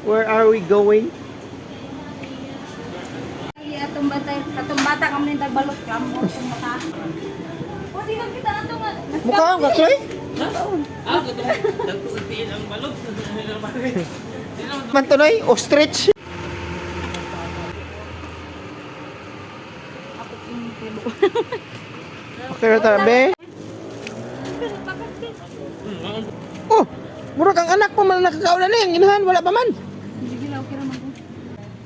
Where are we going? Atong bata kami nang tagbalot kam o atong bata. O di lang kita ato nga. Mukha ang kakloy? Nagtutuin ang balot. Mantunoy, ostrich. Okay na tabi. Oh, murag ang anak pa man nakakaula na yung inahan, wala pa man. Sige lang, okay raman ko.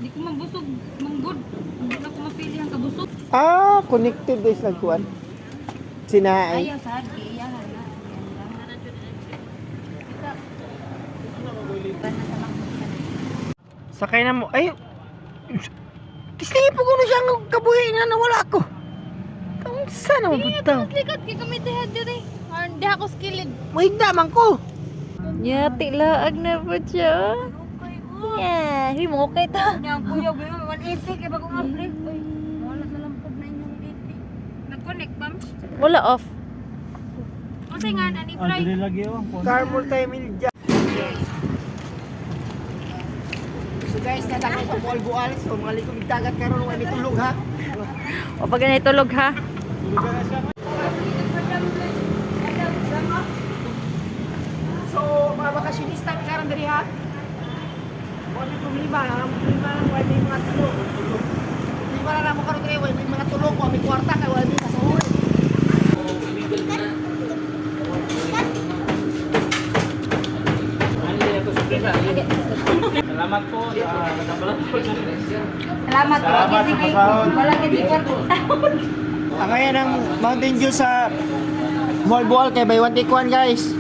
Hindi ko mabusog, manggod. Hindi na ko mapili ang kabusog. Ah, connected this like one. Sinaay. Ayaw sa hagi, iyahan na. Sakay na mo. Ay, tistingin po ko na siyang kabuhi na nawala ako. Kung saan naman butaw? Likod kay kami diha dire. Or di ako skilled. Mahigda man ko. Yati laag na po siya. Yeah, hindi mo okay ta. Yang kuya gulo 180 kay bagong upgrade. Oy, wala na lang pud na inyong 80. Nag-connect bam? Wala off. Kasi nga ani fly. lagi oh. Car multimilja. So guys, natangay sa bual-bual. So mga likod ng dagat karon may tulog ha. O pag ganito tulog ha. So mga bakasyonista karon diri ha. Wala problema lang wala may mga tulog. Di ba na mo karon diri wala may mga tulog, wala may kwarta kay wala may kasahur. Salamat po sa nagkabalot po. Salamat po. Wala gid kwarto. Ang ayan ang Mountain Dew sa bual-bual kay buy one take one guys.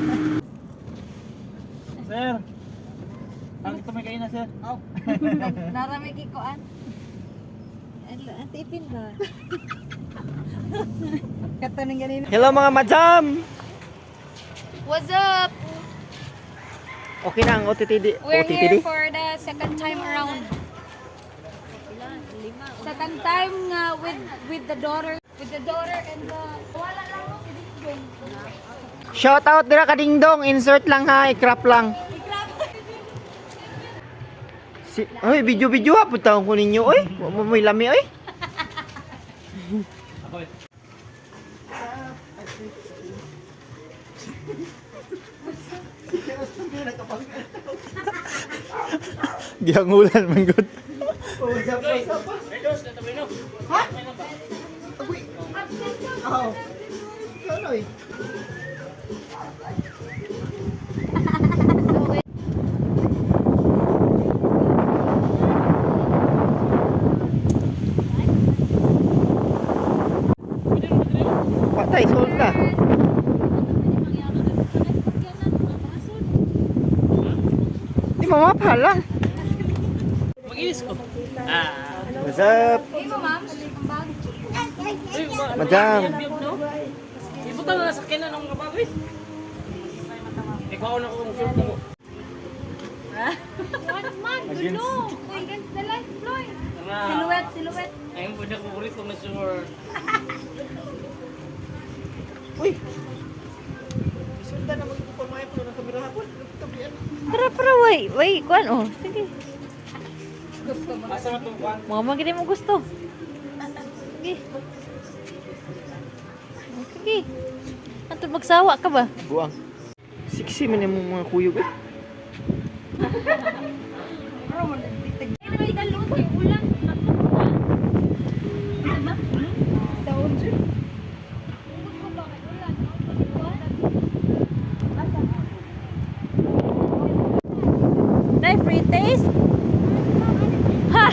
Sir. Ang ito may kain na sir. Oh. Narami kikoan. Tipin ba? Kato nang ganito. Hello mga madam. What's up? Okay na ang OTTD. We're OTTD. here for the second time around. Second time nga with the daughter and the wala lang mo si Dingdong. Shout out dira ka Dingdong, insert lang ha, i-crop lang. Si, oy, video ha, putang ko ninyo, oy. May lami, oy. Gihangulan man gud. Ha? Agoy. Oh. Ano eh? Patay, sold ka. Di mo mapahala. Maginis ko. What's up? Hey mo ma'am, ang bag. Madam. Ibutan na sa kina ng kabawi. Ikaw na kung sure mo. One man, dulo. Against the light, Floyd. Silhouette. Ayun po na kukulit ko na sure. Uy. Isundan na magpupon mga ipon ng kamera hapon. Para, wait, kuan oh. Sige. Asa na itong kuhan? Mga magiging mo gusto. Sige. Sige. Ato magsawa ka ba? Buang. Siksi man yung mga kuyog eh. Nay, free taste? Ha!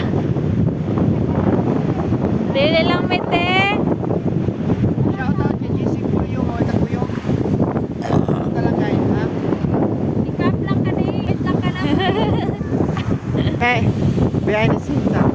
Dili lang may te. Shout out kay JC Kuyog o Kuyog. Ito lang guys ha. Ikap lang ka ni, it lang ka na. Okay. Behind the scenes ha.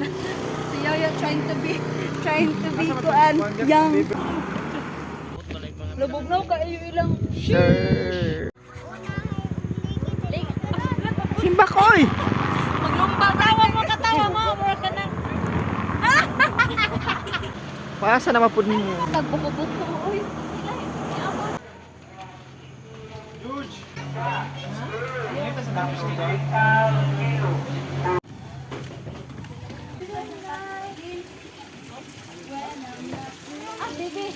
Si Yoyo trying to be kuan young. Lubog na ka iyo ilang. Sure. Simba koy. Maglumbang tawa mo katawa mo, more ka na. Paasa na mapud mo. Tagbuko-buko oy. Ah, baby.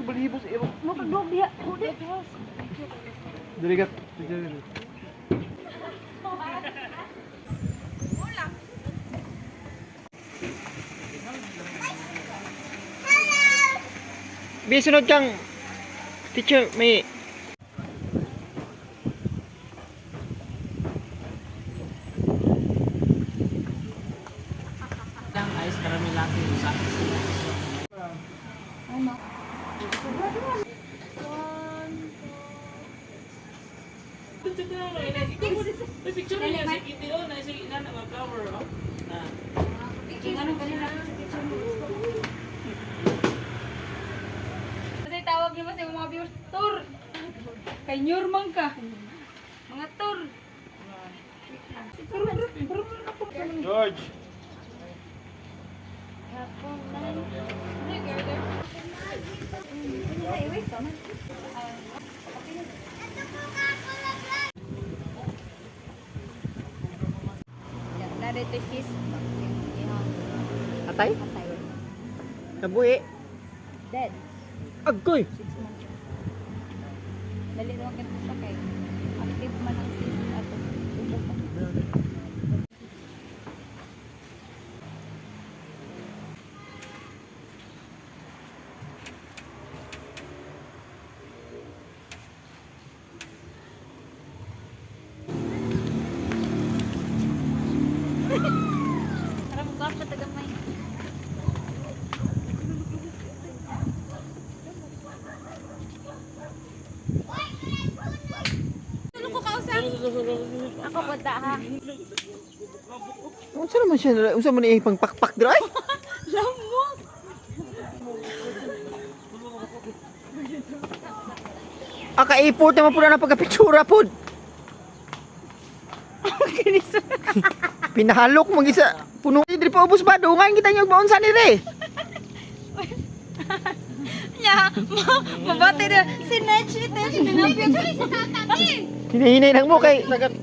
Balibos iyo. Mo kagog dia. Diligat. Bisunod kang teacher may Lang ayos karami laki sa. Ano? May picture niya sa kitty oh, na sa ina na flower oh. Na. Ano kanina? Kasi tawag niyo sa mga viewers, tour. Kay Nyormang ka. Mga tour. George. Narito sis. Atay? Atay. Nabuhi. Dead. Agkoy. 6 months. Dali rin ako siya kay active man ang sis at ubok pa. Tara mo ka tagamay. Ako punta ha. Unsa naman siya? Unsa man ipang pakpak dry? Lamok. Ipot naman po na pagka-pictura po. Pinahalok mong isa. Puno diri pa ubos ba? Dungan kita niyo baon sa nire. Nya, mabati na si Nechi Techi dinapit sa tatami. Hinahinay lang mo kay nagat.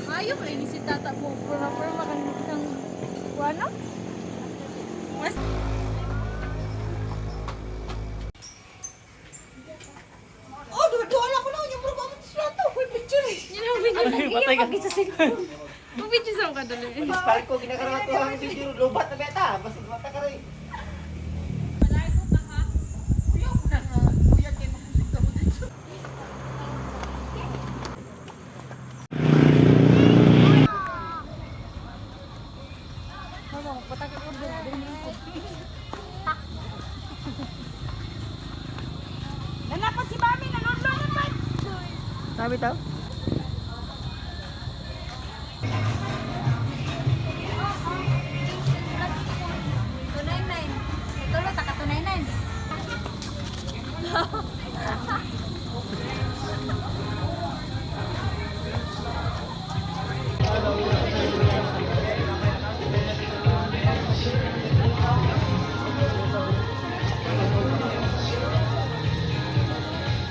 Ayaw ko ini si tata mo. Proper makan isang kuano? Mas Oh, dua-dua ko na yung bro mo sa to. May picture. Yan ang video. Patay ka. Ang video sa ka dali. Pare ko ginakarato ang video lobat na beta. Basta bata ka rin. Nanapat si Mami, nanonood naman. Sabi tao? Tunay-nine. Tulo, taka tunay-nine.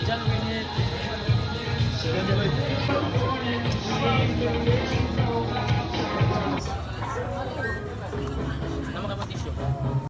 Diyan minute.